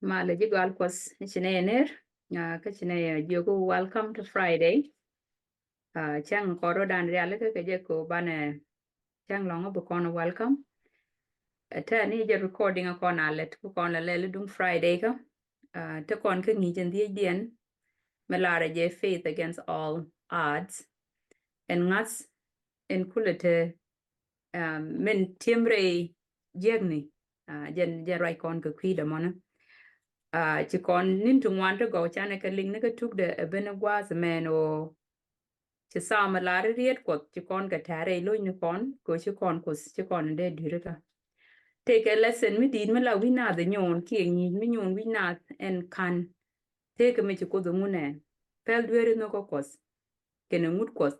Ma le jigal kwas chine ener ka chine yogo welcome to Friday. Chang koro dan real ka je ko bane chang long bu kono welcome. Ta ni je recording ko na let ko kono le dum Friday ka. Ta kon ka ngi jen die dien melara je faith against all odds. En ngas en kulete men timre jegni jen je right kon ka kwida mona. Chỉ còn nín trung ngoan cho gấu cha này cái linh nó cái chúc để bên qua giờ mẹ nó chỉ sao mà lá riết của chỉ còn cái thẻ này lôi nó con của chỉ còn để đưa ra thế cái lesson mới đi mà là vina để nhon kia nhìn mới nhon vina and can thế cái mình chỉ có dùng nè pel đuôi nó có cos cái nó ngút cos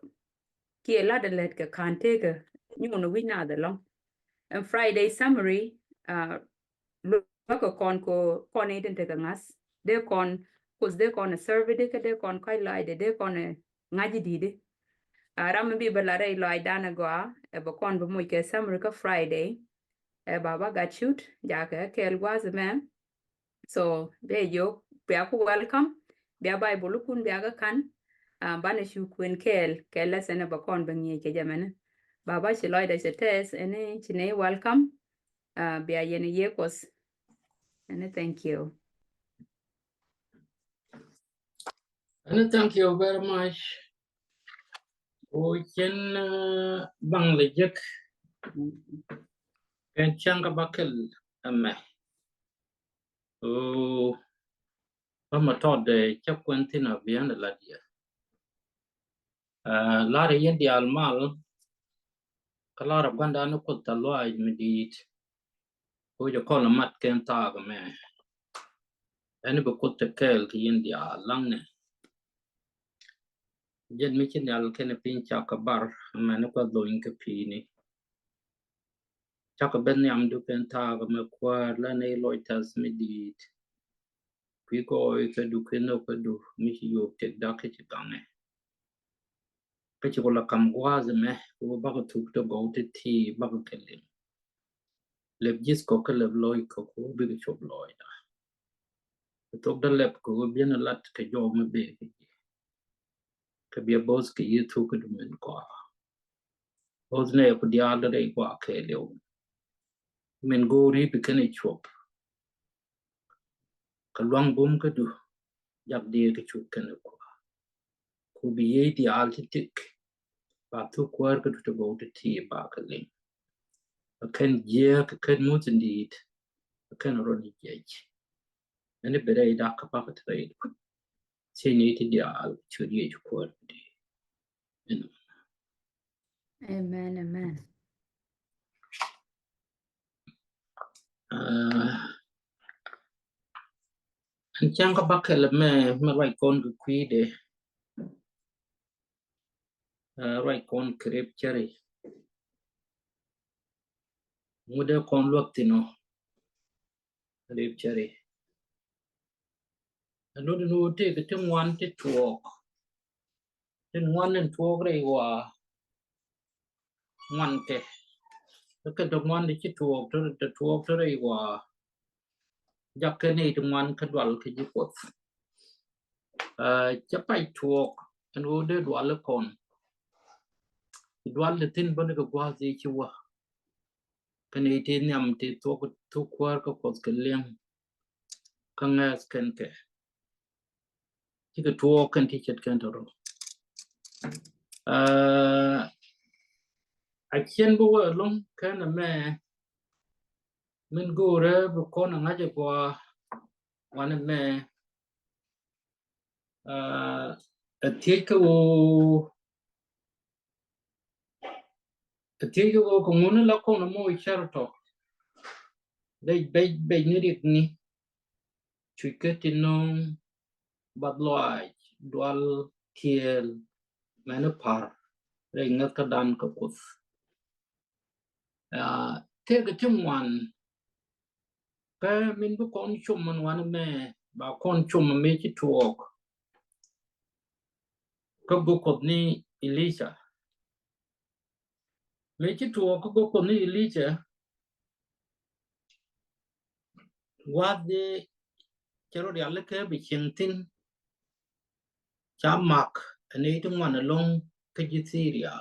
kia là để let cái can thế cái nhon nó vina để long and Friday summary ko kon eden te ngas de kon kus de kon survey de kon kai lai de kon ngaji di de ram bi balare lai dana go e bo kon bo mo ke summary ka Friday e baba got shoot ja ke was man so be yo be aku welcome be bible kun be aga kan bana shu kun ke lesson bo kon bangi ke jamana baba shi lai de se test ene chine welcome be ayene ye kos. And thank you. And thank you very much. We can bang the jack and changa buckle a me. Oh, I'm a thought the chap quentin of beyond the ladia. Larry in the almal, a lot of Gandano put the law immediate. Who you call a mat can tag a man. Anybody put the kale to India long. Jen Michin al Kenepin Chakabar, a man of a blowing capini. Chakabenyam du pentag a macquar, Lane loiters medit. Pico, if I do Keno do, Miss you take ducket gang. Peticola Camguaz me, who bag took to go to tea, Bagakelim. Lebjis cockle of Loy cocoa, big shop Lloyd. I took the lep go be a lot to job my baby. Kabia Boski, you took it to Menqua. Osne put the other day walk a little. Men go reap a canny chop. Kalwang boom could do. Yak dear to chook canaqua. Could be the altitic. But took work to go to tea barkling. I can jerk a can moot indeed. I can run judge. And a beret dark about trade. Say native the al to the age quality. Amen, amen. And Changa Buckle me, my right con to quid. Right con crepe cherry. Mother con looked crepe cherry. I don't know, take it in one to walk. Then 1 and 2 were 1 ke. Look at the one that you talk to the 2 were Jackany to 1 cadwal could you put. Japai talk and who did Wallacon. It was the thin bonic was each you were. Canadian to talk to work of Coscalium. Kangas can care. You could talk and teach at Canterbury. I can't go along, kind of man. Min go there, but con and I just one of me. A tieko comune la con mo certo. They beg ni chicketino but loy dual kiel manupar ring ka dan ka pus. Take a chum one. Ka min bu con chum man one me ba con chum me chi talk. Ka bu ko ni Elisa. Me chi talk ko ko ni Elisa. What the chero ya le ke bi ching tin cha mak ani tung wan long ke ji Syria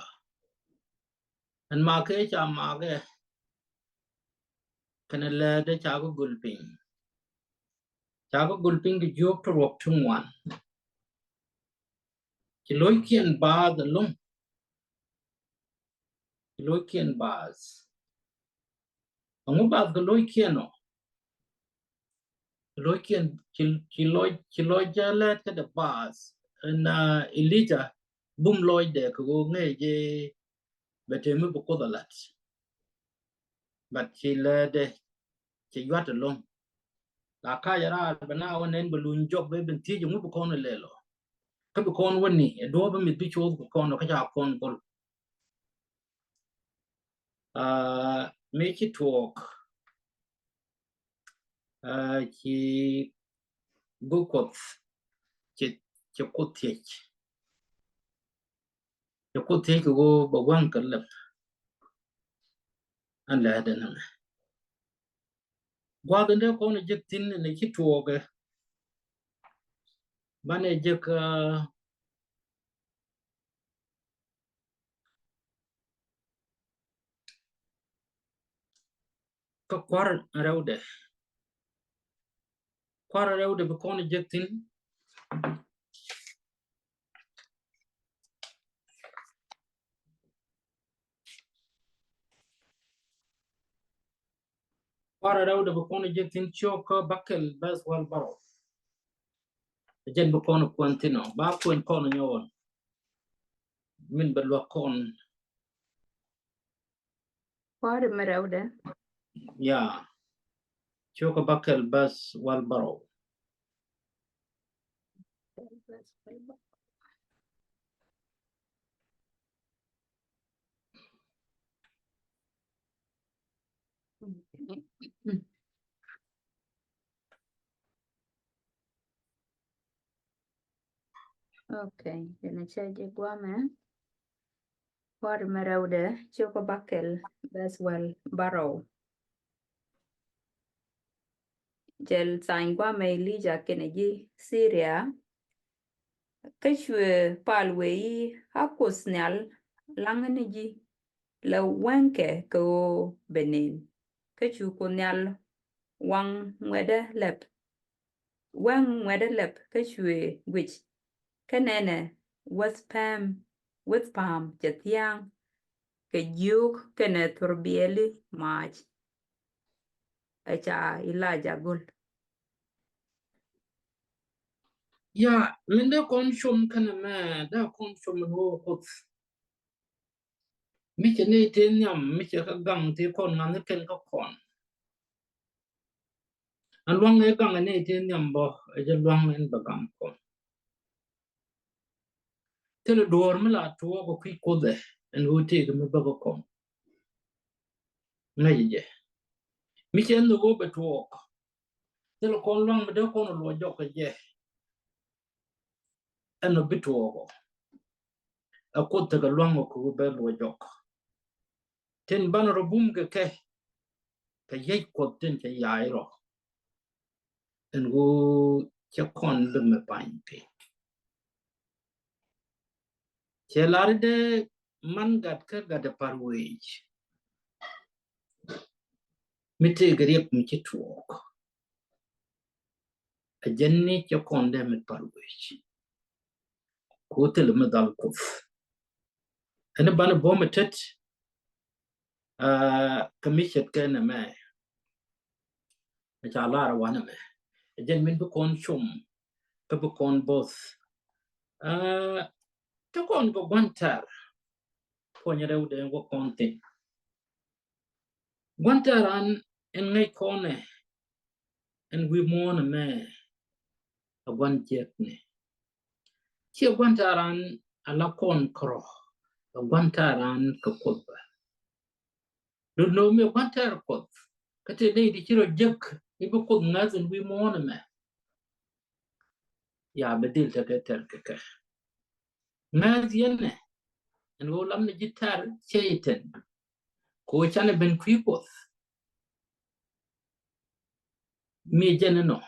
an ma ke cha ma ke kana le de cha go gulping ki jok to rok tung wan ki loy kien ba the long ki loy kien bas angu ba the loy kien no loy kien ki loy jale ke the bas na Elija bum loy de ko nge je betemu bu ko dalat but ki le de ki yat long la ka yara bana wonen bulun job be ben ti ju bu ko ne lelo ka bu ko woni e do ba mi bi chu bu ko no ka ja ko bol make it work ki go kot ki ko te ko ba wan ka le an la da na gwa da ko ne je tin ne ki to ga ba ne je ka kwar rewde ba ko ne je tin kwar rewde ba ko ne je tin choko bakel bas wal baro jen ba ko ne kwantino ba ko ne nyon min ba lo kon kwar meraude ya choko bakel bas wal baro okay yana chaje gwame kwar meraude choko bakel baswell barrow jel sain gwame Elija keneji Syria kashwe palwei hakos nyal langeneji la wenke ko benin kachu ko nyal wang mwede lep kashwe which kanene with palm jatiang ke juk kene turbieli mach acha Elijah gul ya min da kon shom kana ma da kon shom ho hot mi ke ne te nyam mi ke ka gang te kon nan ken ka kon an wang ne gang ne te nyam bo e je wang ne ba gang kon te le dor mi la to ko ki ko de en ho te mi ba ko kon na je mi ke no go be to te le kon wang mi de kon lo jo ko je en no bi to ko a ko te ga wang ko be lo jo ten ban ro bum ke ka ye ko ten ke yai ro en go che kon be me pan pe che larde man gat ka gada parwej mite grep mi che tuok a jenni che konde mit parwej ko tel me dal kuf ene bana bometet kamishet kana me cha lara wana me jen min bu kon chum ka bu kon both to kon go gwantar ko nyere ude go konte gwantaran en ngai kone en wi mona me a gwan jetne che gwantaran ala kon kro a gwantaran ka kodba do no me gwantar kod kate dai di chiro jek ibo kod ngazin wi mona me ya bedil ta keter ke ngaz yenne en go lam ne gitar cheiten ko chane ben kwipos mi jene no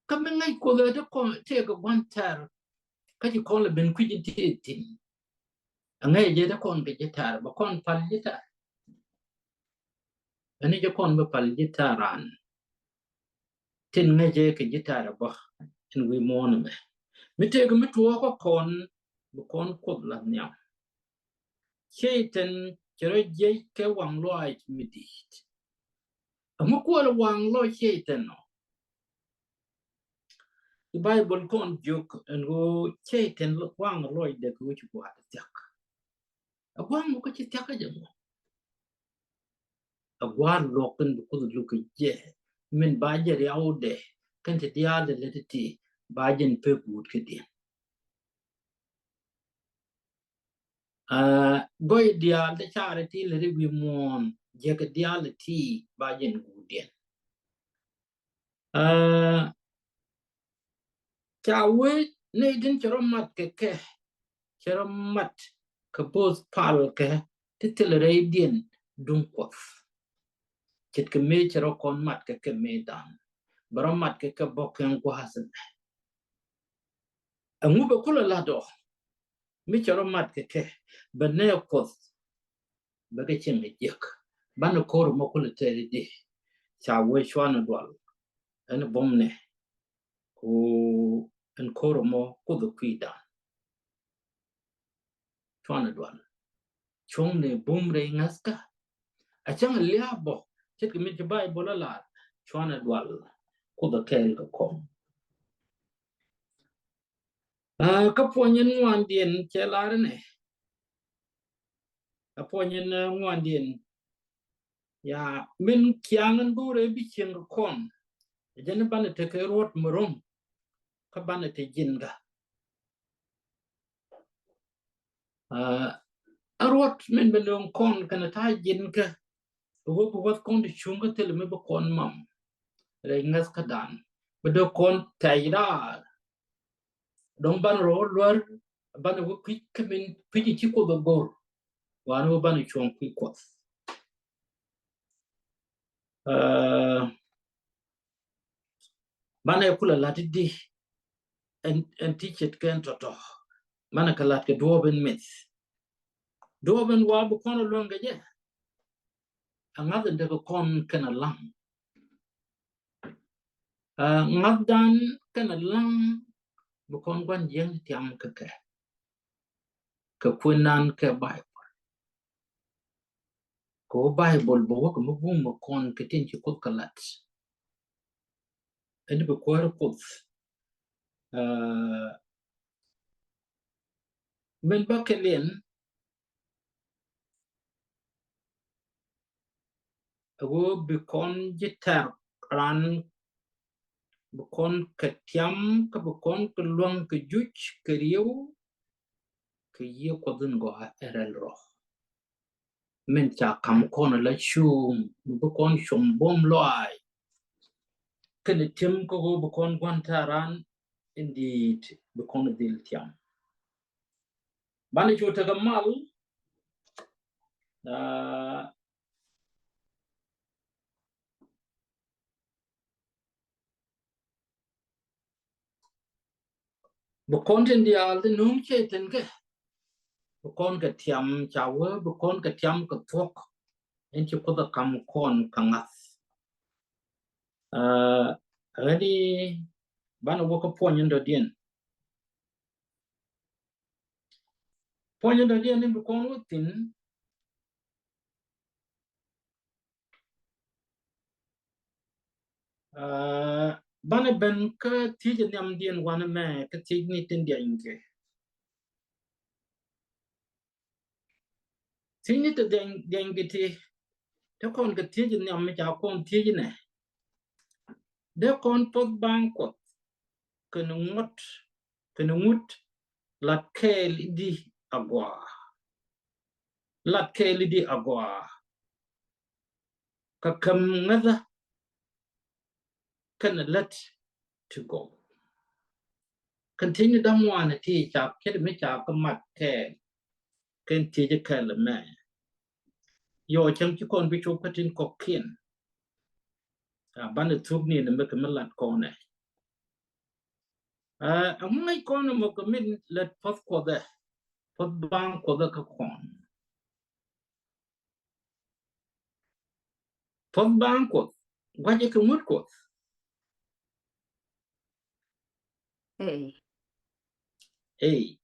ka me ngai ko le ko te ko wan tar ka ji ko le ben ku ji ti tin ngai je da kon ke ji tar ba kon pal ji tar ani je kon ba pal ji taran tin ngai je ke ji tar ba in wi mon me mi te ko mi to ko kon ba kon ko la nya cheiten chero je ke wang lo ai mi di mo ko le wang lo cheiten no the Bible kon juk and go cheiten lo wang lo de ku chi kwa tak a wang mo ko chi tak je mo a war lo kan ko lu ke je min ba je yaw de kan te dia de le ti ba jen pe gut ke di goy dia de charity le wi mon je ke dia le ti ba jen gut di chawe ne din chero mat ke chero mat ke pos pal ke titel re dien dun ko chit ke me chero kon mat ke me dan baro mat ke boken ko hasen angu be kula la do mi chero mat ke bane ko be ke chen me jek ban ko mo kula tere di chawe shwana dwal en bomne ko en ko mo ko do kwida shwana dwal chongne bomre ngaska achang liabo chit ke mi Bible la shwana dwal ko do kel ko kom ka ponyen wan dien chelar ne ka ponyen wan dien ya min kiangan bure bi chen ko kon jen ban te ke rot murum ka ban te jinga a rot min belong kon kana ta jinga wo ko wat kon de chunga tel me bo kon mam re ngas ka dan be do kon tayra dong ban ro lor ban wo kwik kamin kwik chi ko do gor wan wo ban chon kwik ko ban kula latidi en teacher ken toto mana kalat ke doben mit doben wa bu kono longa je another de kon kana lang ngadan kana lang bu kon gwan jeng tiam ke kunan ke bible ko bible bo ko mu mo kon ke tin ci ko kalat en bu ko ko men bakelen wo bi kon jitar ran bu kon ke tiam ka bu kon ke luang ke juj ke riu ke ye ko dun go erel ro men cha kam kon la chum bu kon chum bom loai ke ne tim ko bu kon taran indeed bu kon dil tiam bani chota ga mal bu kon tin dia de num che ten ke bu kon ke tiam chawe bu kon ke tiam ko thok en chi ko da kam kon kangas ready bana wo ko ponyen do dien ni bu kon tin bana ben ka tije nyam dien wana me ka tije ni tin dia inke tije te den giti te kon ka tije nyam me ja kon tije ne de kon pot bang ko ken ngut lat kel di agwa ka kam ngada kan let to go continue dam wana ti cha ke me cha ka mat ke ken tije kel me yo chang chi kon bi chu patin ko kien ban de thuk ni ne me ka lat ko ne Among con mo commit let pot for the pot bank for the con. Pot bank what? What you can work with? Hey. Hey,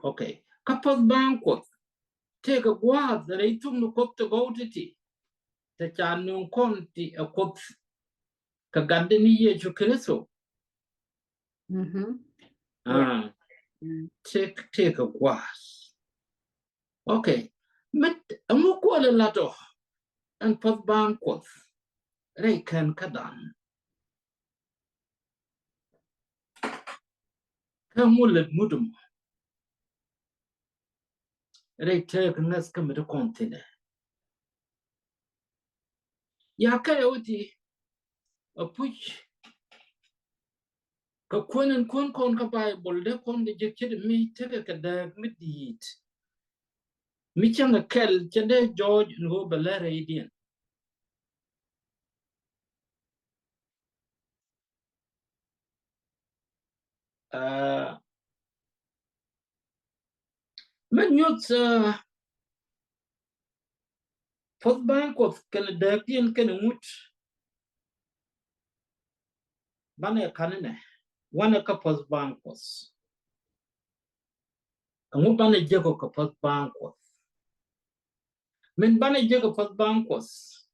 okay. Kapot bank what? Take a guard that I took no cop to go to tea. The channel conti a cop Kagandini ye chukriso. Yeah. Take a was. Okay. Met a mukwala lato and pot banquoth. Ray can kadan. Kamulet mudum. Ray take nas come to continent. Yakayoti a push. Kakun and kun con ka Bible, de con the jected me take a dag mid eat. Michang a kell, Chede George and go belare Indian. Men youths for bank of Canadian can Bane canine. One a couple bank was. And what Bane Jago couple bank was. Men Bane Jago bank was.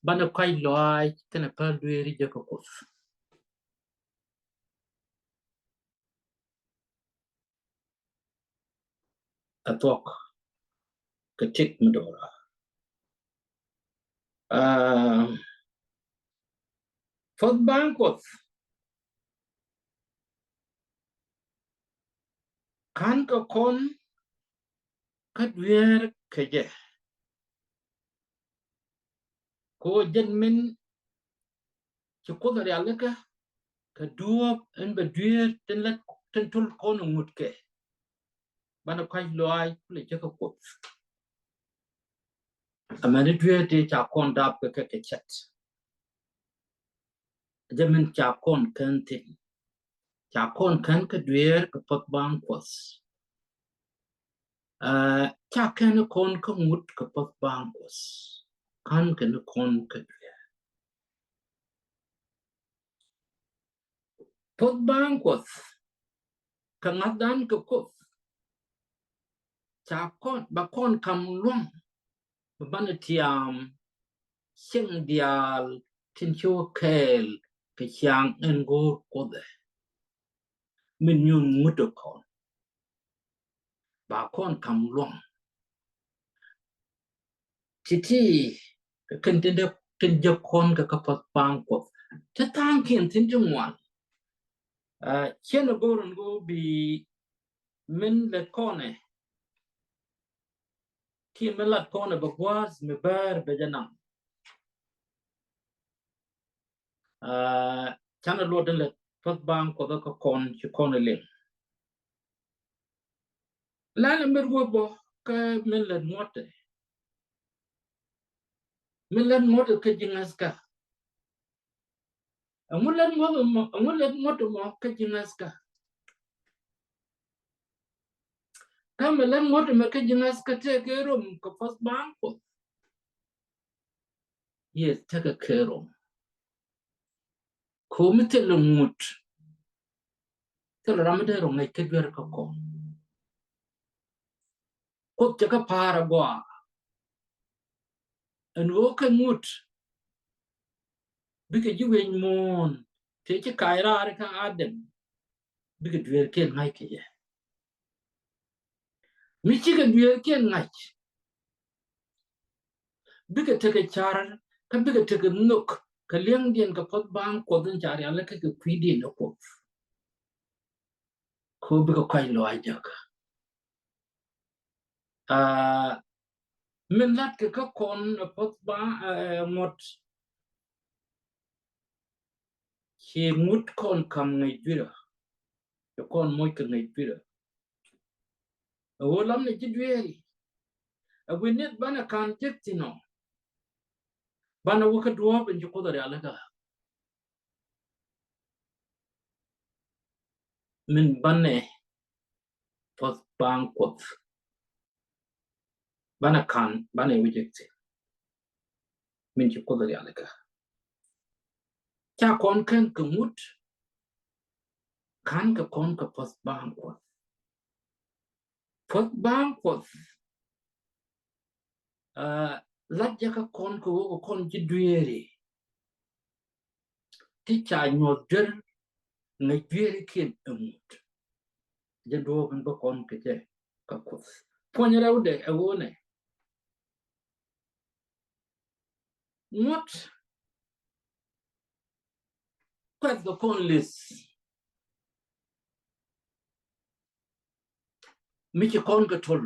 Bane quite loy, can a pearl weary Jago. A talk. Katik Medora. For bank was. Kan ka kon kat wer kaje ko jenmin ci ko da yalla ka duop en be duer ten la ten tul kon ngutke bana kwai loy le je ko amane duer de cha kon dap ka chat jemin cha kon kan tin cha kon kan ka duer ka pot bang kos cha kan kon ka ngut ka pot bang kos kan kon ka pot bang kos ka ngadan ka kos cha kon ba kon kam luang bana tiam sing dial tin chu kel ke chang en go ko de min yun muto kon ba kon kam luang titi ken tin de ken je kon ka pat pang ko ta tang ken tin ju wan chen go ron go bi min le kone ki min lat kone ba was me bar be janam chana lo den le pat bang ko da ka kon chi kon le la le mer go bo ka min le mote Milan moto ke jingaska. Amulan moto mo ke jingaska. Kamilan moto me ke jingaska te ke rom ko pas banko. Yes, te ke rom. Ko mi te lumut. Te ramade rom ngai ke ger ko ko. Ko te ka para go. En wo ke mut. Bi ke juwe mon. Te ke kaira ar ka adem. Bi ke dwer ke ngai ke ye. Mi chi ke dwer ke ngai. Bi ke te ke char ka bi ke te ke nuk. Ka liang dien ka pot bang ko dun char ya le ke kwi dien ko. Ko bi ko kwai lo ajak min lat ke ka kon pot ba ngot che ngut kon kam ngai bira to kon moy ke ngai bira o lam ne jidweri a winet bana kan jektino bana wo ka duwa ben ko da ala ga min bane pos bang kot bana kan bane wijekte min ci ko dari alaka cha kon kan kumut kan ka kon ka pos bang kot lajja ka kon ko kon ci duyere ti cha nyoder na duyere ken amut jado ban ba kon ke je ka kot ponyara ude awone not kwat the kon list mi ci kon ka tol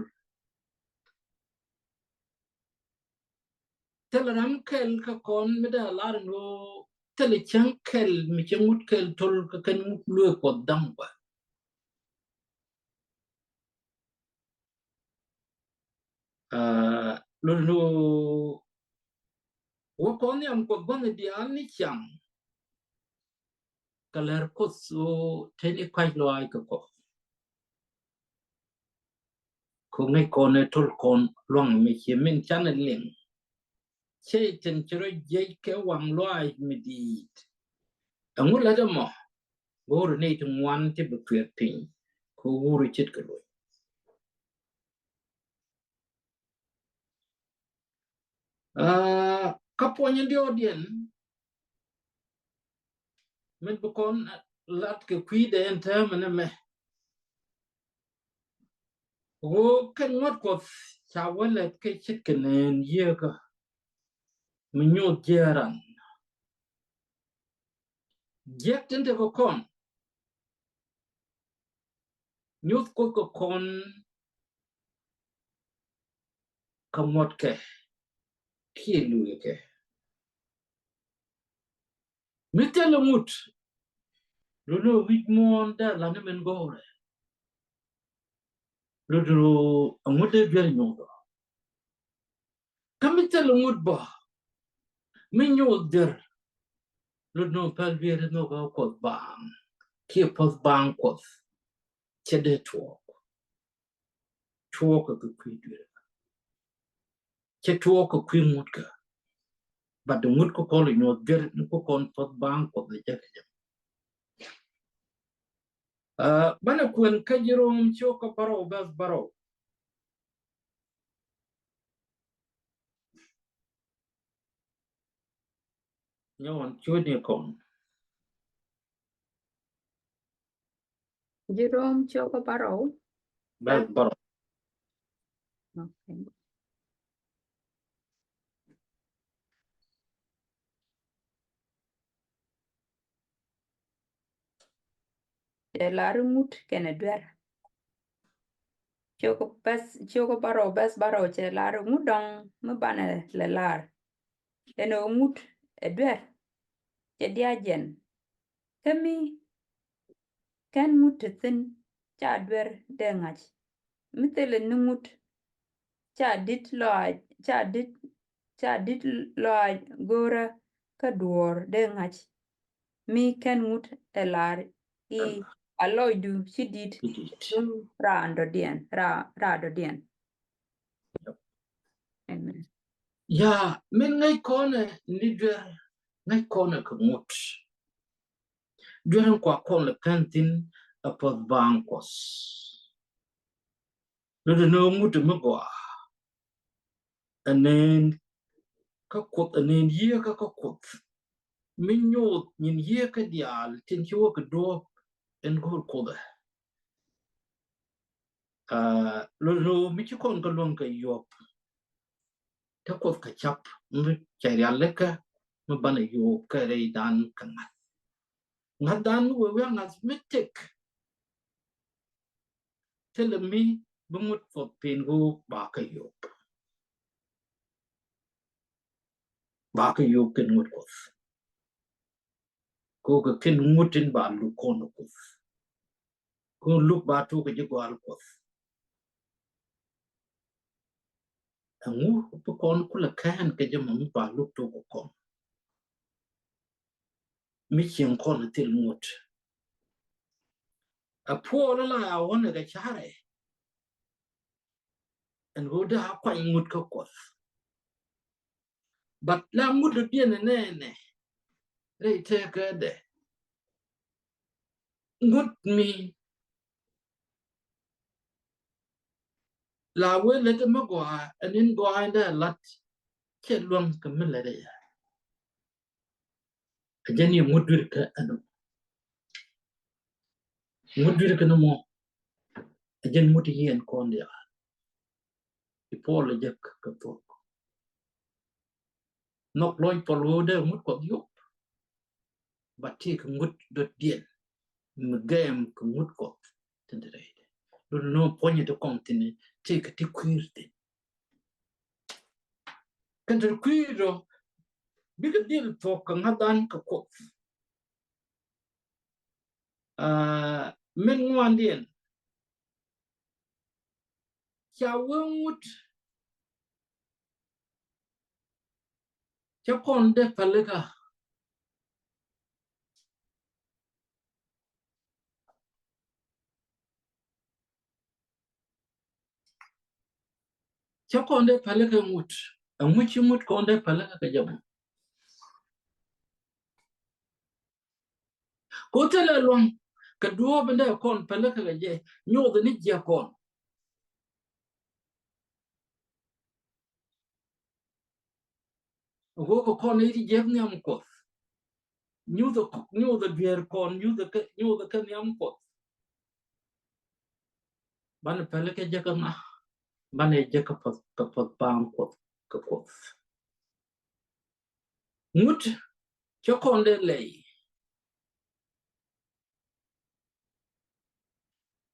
teleram kel ka kon mi da lar no tele chankel mi ci mut kel tol ka kan mut lo ko damba lo no wo kon yam ko ban di ani cham kaler ko so tele kwai lo ai ko ngai kon ne tol kon long mi ci min chan leng che ten chro je ke wang lo ai mi di angul la da mo bor ne tu wan te bu kwet pin ko wuru chit ka lo kapo ndio dien men bu kon lat ke kwi de ente mena me wo kan ngot ko chawale ke chikenen ye ka minyo jeran jek tente ko kon nyut ko kon kamot ke kielu ke mitelo mut lolo witmon da lana men gore lolo amude bel nyodo kamitelo mut ba minyo der lolo palvier no ko bang ki pos bang ko chede tuo ko kwi dire che tuo ko kwi mut ka but the mut ko ko no der ko kon pos bang ko de je bana kwen kajirom choka baro bas baro nyon chudi kon Jerome Choco Barrow. bas baro Okay. Larumut kenedwer. Choco Barrow bas Barrow che larumut dong mabane le lar. Eno mut edwer. Che diajen. Kemi kan mut thin cha dwer dengach. Mitele numut cha dit loaj gora ka duor dengach. Mi kan mut elar I aloidu shidit ra do dien. Amen. ya men ngai kone ni der ngai kone ko mut dwer ko kon le kantin apod bankos no mut mo go anen ka kot anen ye ka kot min nyot nin ye ka dial tin yo ka do en gol ko da no mi ci kon ka lon ka yop ta kot ka chap mi chari aleka mi bana yo ka re dan kan ngadan we ngas mitek telemi bumut fot pengo ba ka yop ken ngut ko ka ken ngutin ba lu kono ko lu ba tu ka jigwal ko angu ko kon kula kan ka jama mi ba lu to ko kon mi chen kon til ngut a poor la one the chare and go da quite good cook. But la good be ne they take a day. Good me la we let them go and then go in there lot chet long camilla day. A jenny would work and would work no more. A gen mutti and condia. The poor jack talk. Not loin for loader would got you. But take a good deal. Game would got to the raid. Don't know point to continent, take a tick queer thing. Can the queer big deal talk and have done a quote. Men one deal. Chawwood Chapon de Palica. Chapon de Palica wood, and which you would call the Palica Jam. Go tell a long, could do open their corn Palica Jay, knew the Nigia corn. A walk of corn 80 Jevnium quoth. Knew the beer corn, knew the Kenyam quoth. Ban Pelica Jacana, Banny Jacob Pound quoth. Moot, Chocon de lay.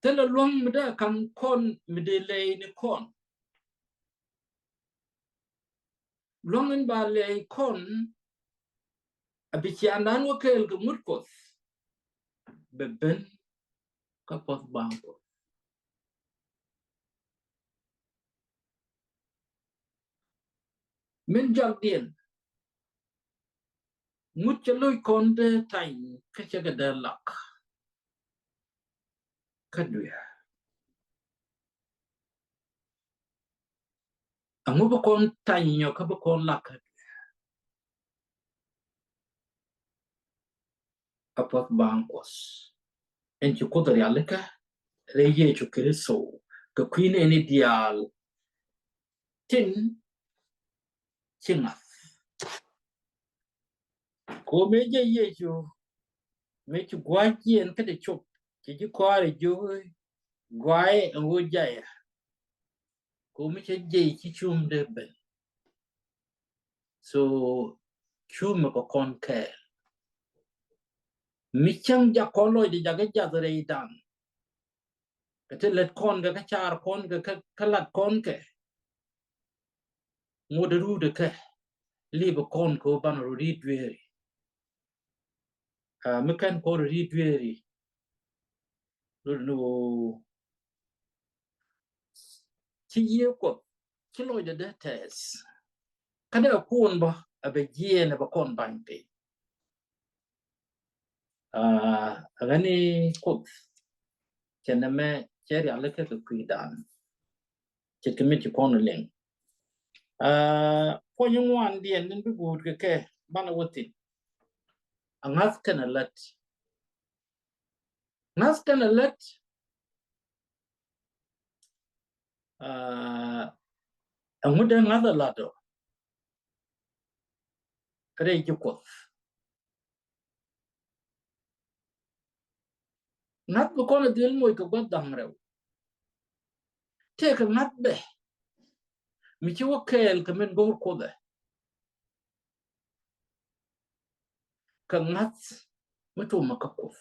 Tell a long mida can corn midday in the corn. Long and ballet corn a bichianan wakel gumurkos. Beben kapos banko. Men jagdien. Muchaloy conde time kachaga luck. Kadwia. A mubacon time your cabacon luck. Kapos bankos. And you could the realika. Reye to kill so. The queen any dial. Tin. Chingas. Ko meja ye you. Make you guaji and cut a chop. Did you call it you? Guai and woodjaya. Ko mecha jay chichum de ben. So chum ko kon ke. Michang jakolo di jagaja the dan. Let con ga char con ga kalat con ke. Moderu de ke. Leave a con ko ban read weary. Mekan ko read weary. No. Chi ye ko. Kilo de test. Kada kun ba abegie na ba kon bank. Agani kot chename cheri aleke ke kuidan chekimiti kono leng po yungwan dien nin bi good ke bana wotin angas kana let nas kana let amude ngada lado kare jukot nat bu kono dil moy ko godam rew te ka nat be mi ci wokel ka men bor ko de ka nat mutu makako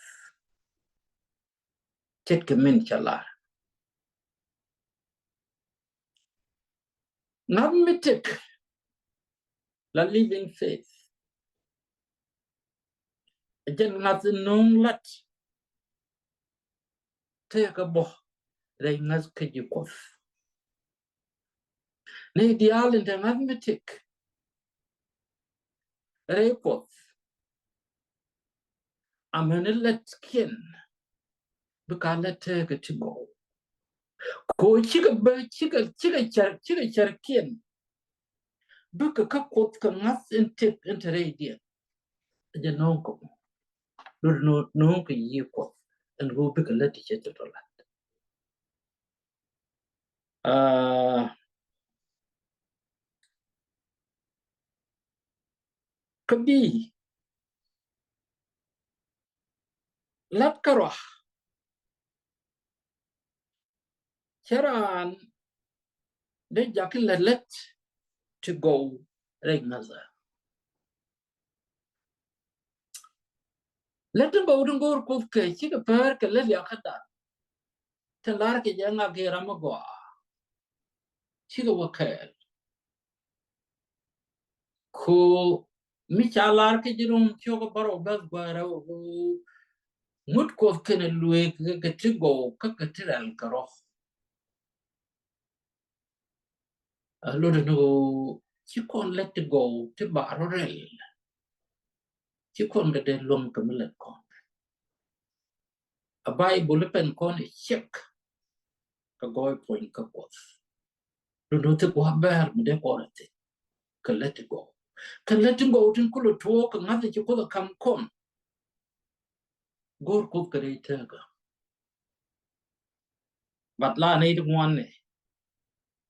tet ka men chala nat mitek la living faith jen nat nong lat te ka bo re ngas ka jikof ne ideal in the mathematic report amenelet kin because let it to go ko chiga charkien because ka kot ka ngas in tip into radio je no ko no ka yi ko and go because let it to kabi lat karwa charan de jakin let to go right naza let them go and go ko ke chiga per ka let ya khata talar ke janga ke ramagwa chiga wakel ko mi chalar ke jirum chogo baro bas gwara mut ko kene luwe ke tigo ka tiral karo lo no chi kon let go ti baro rel chi kon ga de lom ka milet ko a bible pen kon check ka goy point ka ko lo no te ko ber mi de ko te ka let go tin kulo to ka ngade chi ko kam kon gor ko kare ta ga batla nei de one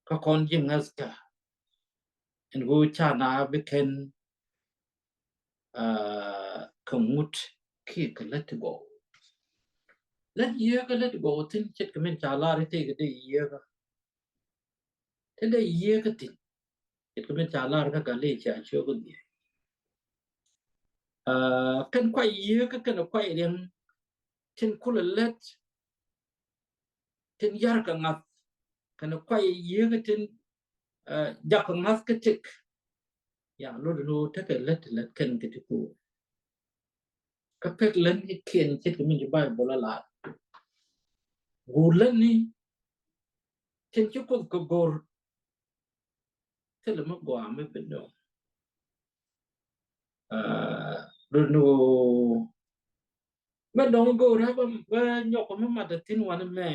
ka kon jingas ka en go chana beken kamut ki ka let go let go tin chet ka men chala re te ga de ye ga te de ye ga tin chet ka men chala ka ka le cha cho ga ni kan kwai ye ka kan kwai ren tin kula let tin yar ka ngat kan kwai ye ga tin ja ka ngat ka tik ya lo ta ka let kan ka ti ku ka pek len ni ken chet ka men ba bola la gulen ni tin chu ko gor te le mo gwa me pe no no me dong go ra ba nyok ma ma da tin wan me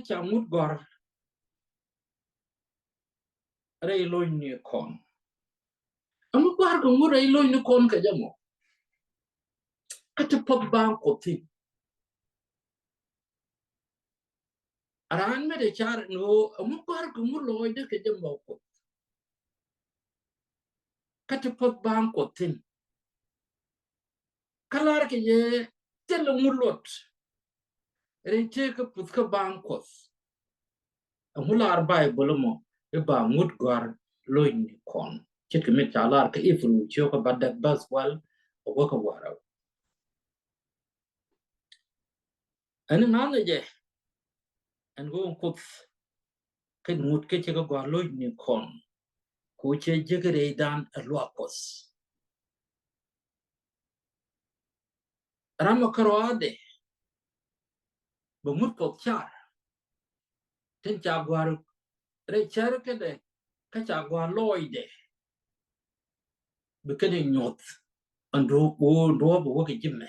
cha mut gor re lo ni kon amu gor ko mu re lo ni kon ka jamo ka te pop bang ko tin aran me de char no amu gor ko mu lo de ka jamo ko ka te pop bang ko tin kalar ke ye tel mu lot re te ka put ka bang ko amu lar bible mo e ba mut gor lo ni kon chit ke me chalar ka ifru chio ka badak bas wal o ka wara ani nana je an go kut ke mut ke che ka gor lo ni kon ko che jegere dan luapos rama karode bo mut ko char ten cha gor re char ke de ka cha gor loide be ke de nyot ando bo ke jimme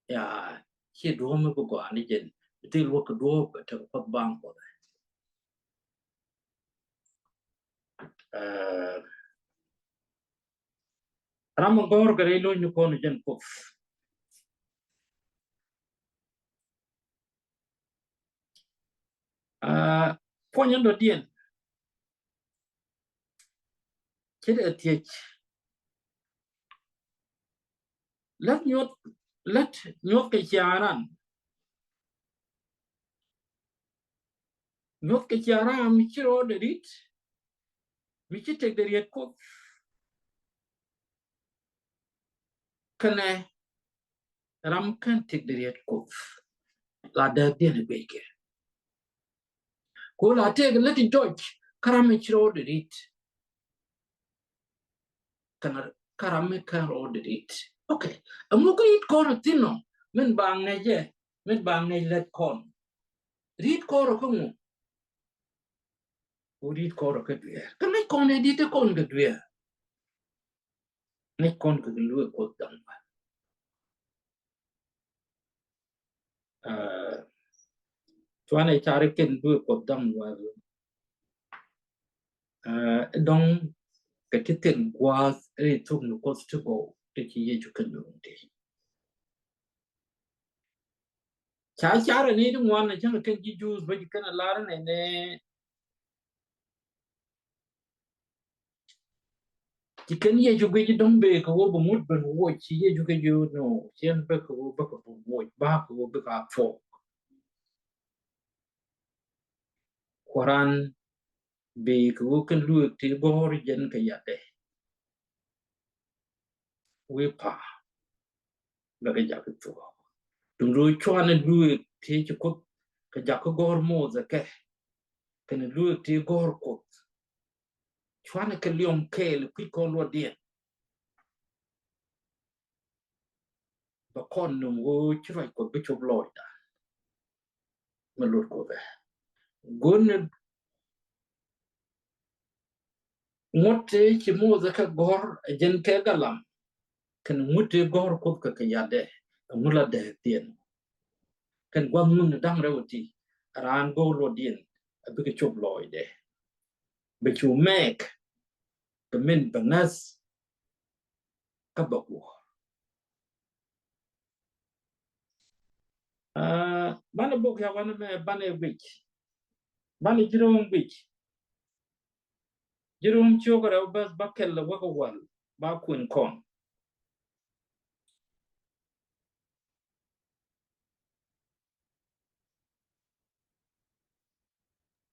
ya che do me ko ani jen te lo ko do te ko bang ko rama gor gare lo ni ko ni jen ko poñando dien che de tie let nyot ke charan nyot ke charan mi chiro de rit mi chite de riet ko kane ram kan tik de riet ko la de dien be ke ko la te let in touch karam mi chiro de rit kana karam mi kan ro de rit okay amu ko it ko tino men bang ne je men bang ne let kon rit ko ro ko mu o rit ko ro ke dwe kana kon ne dit kon ke dwe ngay con cái lúa cột đằng cho này cha cái lúa cột đằng và đông cái tiền qua ấy thuộc nó có sự cố để chỉ dễ cho cần dùng đi cha rồi này đúng không này chẳng là cái gì juice bây giờ cái là lá này nè chỉ cần dễ cho cái đông bề cái bộ một bên bộ chỉ dễ cho cái nó xem bề cái bộ ba cái bộ cái phổ Quran bề cái bộ cái lúa thì bor dân cái gì đấy we pa là cái gì cái chỗ đừng rồi cho nên lúa thì chỉ có cái gì cái gor mô ra cái lúa thì gor cột cho nên cái liom kê là quy con luôn điện và con nó ngồi chỉ phải có cái chụp lòi đã mà lột của về gôn ngót thế chỉ mua ra cái gor dân cái làm cái ngót thế gor cột cái gì đấy ngót là để tiền cái quan mình đang đâu thì ran go lo điện bị cái chụp lòi đấy bị chụp mẹ cái mình bằng nas các bậc bana bok ya wana me bana beach Jerome chokara bas bakel la waka wal ba kun kon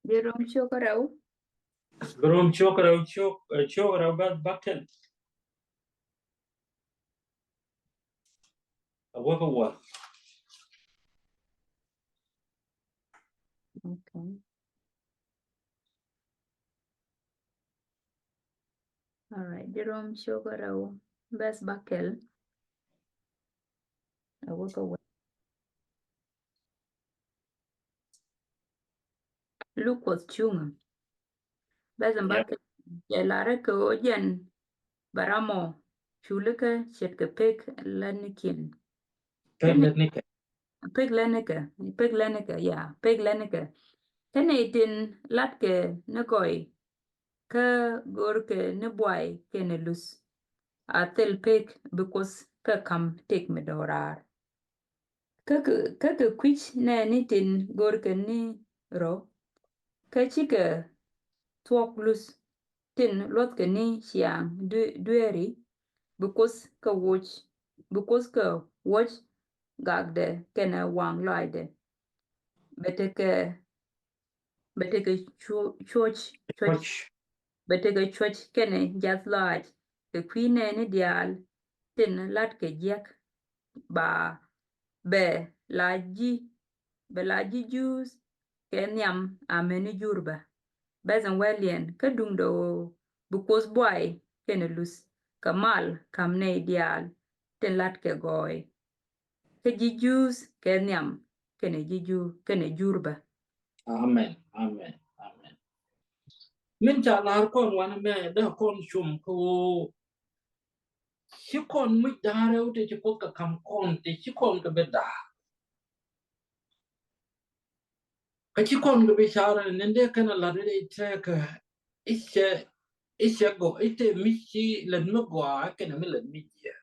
Jerome Chokorau. Jerome chokara bas bakel la waka wal Okay. All right. Jerome Chokorau. Best Bakel. I will go with Luke was chung. Best Bakel. Lara ko jen baramo. Chulika chetka pek lanikin. Pek Pek lanika. Pek lanika. Yeah. Pek lanika. Tene itin latke nakoi. Ka gorke ne boy kene lus. Atel pek because ka kam take me dorar. Kaka kwich ne nitin gorka ni ro. Ka chika twok lus tin lotka ni siang dueri because ka watch gagde kena wang loide. Beteke church kene just lodge. The queen ne dial tin lat ke jek ba be laji juice ke nyam ameni jurba bezan welien ka dungdo bukos boy kene lus kamal kamne ideal ten lat ke goy ke ji juice ke nyam kene jurba. amen min cha lar kon wana me da kon chum ko chi kon mi dare ute chi ko ka kam kon te chi kon ka beda ka chi kon ga be shara nende kana la de te ka ishe go ite mi chi len mo gwa kana mi len mi ya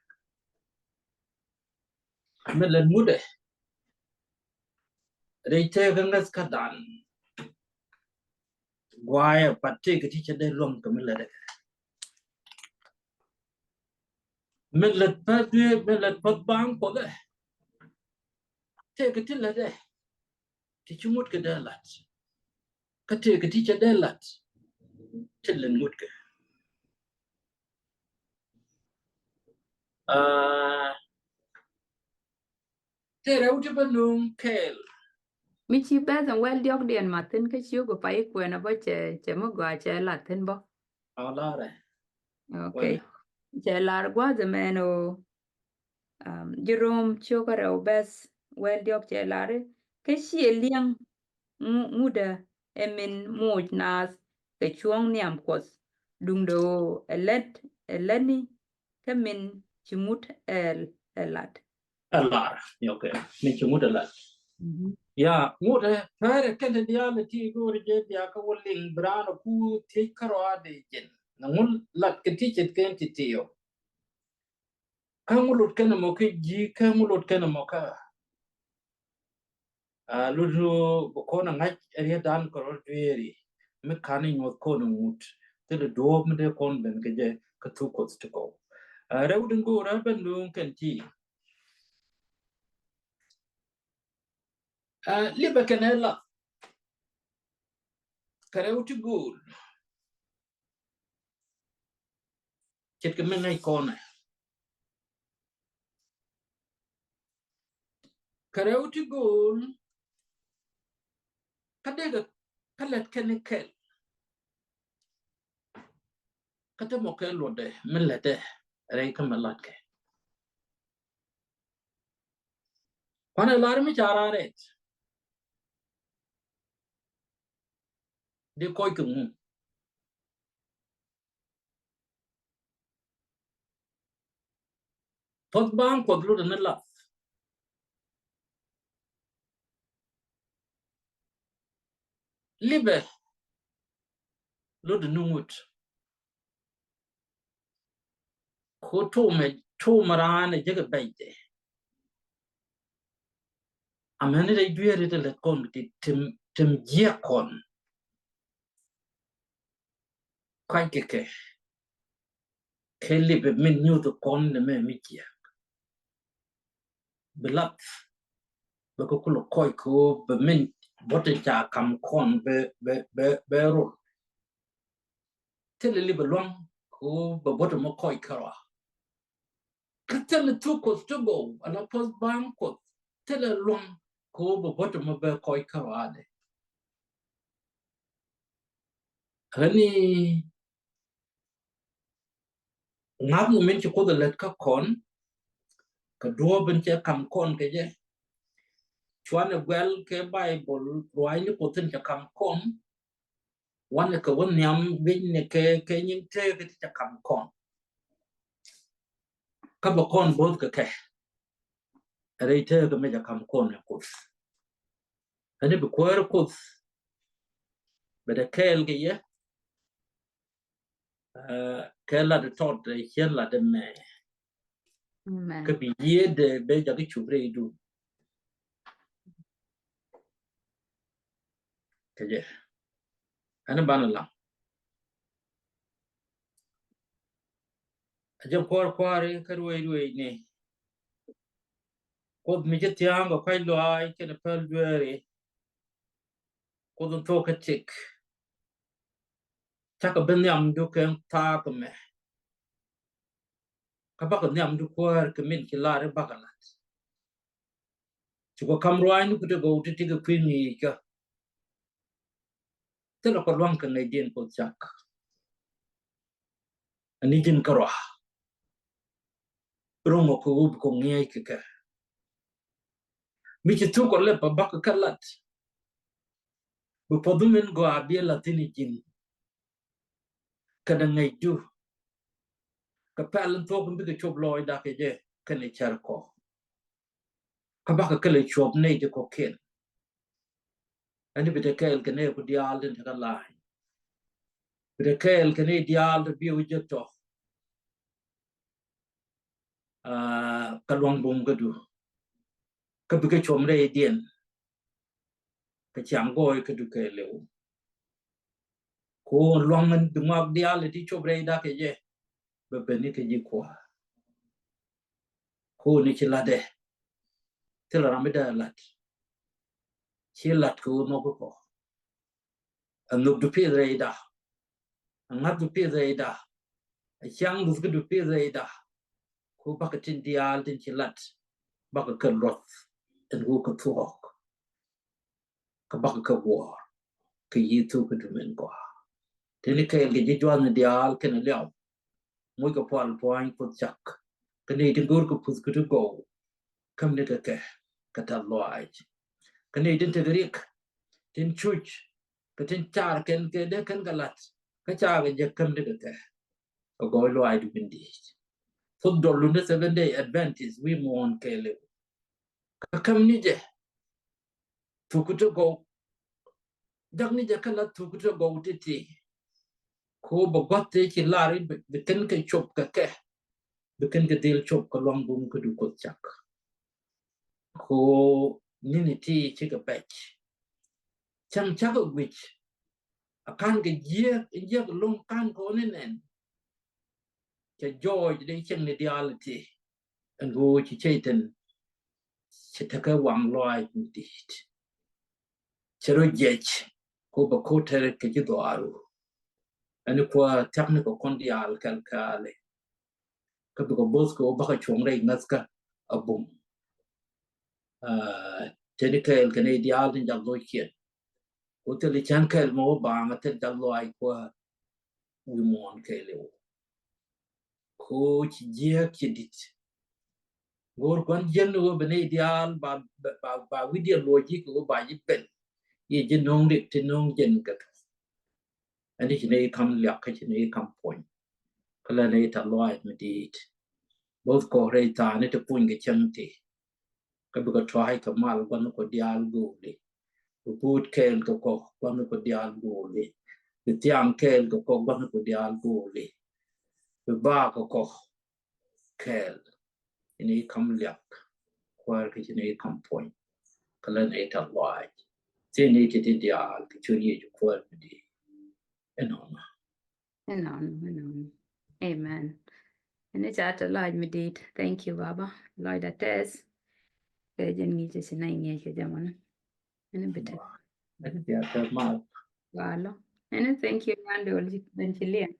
mi len mu de de te ga ngas ka dan gwa ya patte ka ti che de lom ka mi la de mi len pa de mi len pa bang ko de te ka ti la de ti chi mut ka de lat ka te ka ti che de lat ti len mut ka te ra uti ba lum kel Mi chi bezan wel diok dien matin ka chiu go pai kwena bo che mo gwa che latin bo. ala re Okay. Che lar gwa zemeno Jerome chokara bes wel diok che lare ke shie liang muda emin muj nas ke chuong niam kos dungdo eleni min chimut lat. Allah, okay. Min chimut lat. Ya, ngode fere kende diale ti gore je dia ka woling brano ku ti karo ade jen. Nangul lat ke ti chet ken ti tiyo. Kangulut ken mo ke ji kangulut ken mo ka. Lulu ko na ngai eri dan ko dweri. Me kani nyot ko no mut. Te de do me de kon ben ke je ka tu ko to go. Rewdin go ra ben lu ken ti. Liba kenela. Karewti gul. Chet ke men ngai kona. Karewti gul. Kadega kalet kenikel. Kata mo ke lode melede rei ka melat ke. Kwana lar mi chararet. De koy ke mu. Tot bang ko lu de la. Libe lu de nungut. Ko to marane jega beide. Amene de duere de le kon ti tim je kon. Kai ke. Ke libe min nyu de kon ne me mi je. Belat. Be ko kulo koy ko be min bote cha kam kon be ro. Tele libe long ko be bote mo koy kara. Katele tu ko stugo ala pos bang ko tele long ko be bote mo be koy kara de. Hani ngab mo min ko de let ka kon ka do ben che kam kon ke je chwane gwel ke bible roi ni ko tin cha kam kon wan ka won nyam bin ne ke nyin te ke cha kam kon ka ba kon bod ke reite ga me cha kam kon ne ko hani be ko be de kel ge ye kella de tot de hella de me ka bi ye de be ja ke chubre du ke je ana banala aje kwari ka ruwe ne ko mi je tianga kai lo ai ke ne pel duere ko don to ka tik chaka ben yam du ken ta ko me ka ba ko nyam du kwar ke min ki lare bakala ci ko kam ruwa ni ko te go te ga kwin ni ka te lo ko lwan ka ngai den ko chak ani jin ka ro romo ko ub ko ngai ka mi ci tu ko le pa bak ka lat bu podumen go abiela tini jin ka da ngai du ka palan to ko bi ka chob loy da ke je ka ne char ko ka ba ka le chob nei de ko ken ani bi de kel ke ne ko dial den ta lai bi de kel ke ne dial de bi u je to ka long bum ga du ka bi ka chom re dien ka chang goy ka du ke le ko long an du ngak dial ti chob re da ke je be be ni ke ji ko ni chi la de te la me da lat chi lat ko no ko an no du pe re da an ngak du pe re da chang du pe re da ko ba ka tin dial tin chi lat ba ka lot en wo ka tuok ka ba ka war ka yi tu ka du men ko te ni ka ge ji jwan dial ke na lew mo ka pal point ko chak ka ni tin gor ko pus ka tu go kam ne ka ta lo ai ka ni tin te rik tin chuch ka tin char ken ke de ken galat ka cha ge je kam ne ka go lo ai du bin di football luna 7-day Adventist we mon kele kakam ni je tukuto go dak ni je kala tukuto go titi ko bo gotte ki lari beken ke chop ka ke beken ke dil chop ka long bum ko du ko chak ko nini ti chi ka pech chang chak which akan ke je long kan ko nen ke George de cheng ni reality and go chi chaiten chi ta ka wang loi ti chero jech ko ba ko tere ke ji do aru ani ko technical kondial kalkale ka ko bosko ba ka chong rei naska abum technical kan ideal ni jallo kien ko te le chan kel mo ba ma te jallo ai ko wi mon kele ko chi je ki dit gor kon jen no ba ne ideal ba video logic ko ba yi pen ye je nong dik te nong jen ka ani chi ne kam lyak ka chi ne kam point kala ne ta loai me dit both ko rei ta ne te pun ke chang ti ka bu ka try ka mal ban ko dial go le bu put kel ko ban ko dial go le bu tiang kel ko ban ko dial go le bu ba ko kel ini kam lyak kwar ke ne kam point kala ne ta loai te ne ke ti dial ke churi ju kwar me di enon Amen. And it's at a large medit. Thank you, Baba. Lloyd Ates. Kajan ni just na inge ke jaman. And a bit. ya ta mal Walo. And thank you, Yando. Ben Chilean.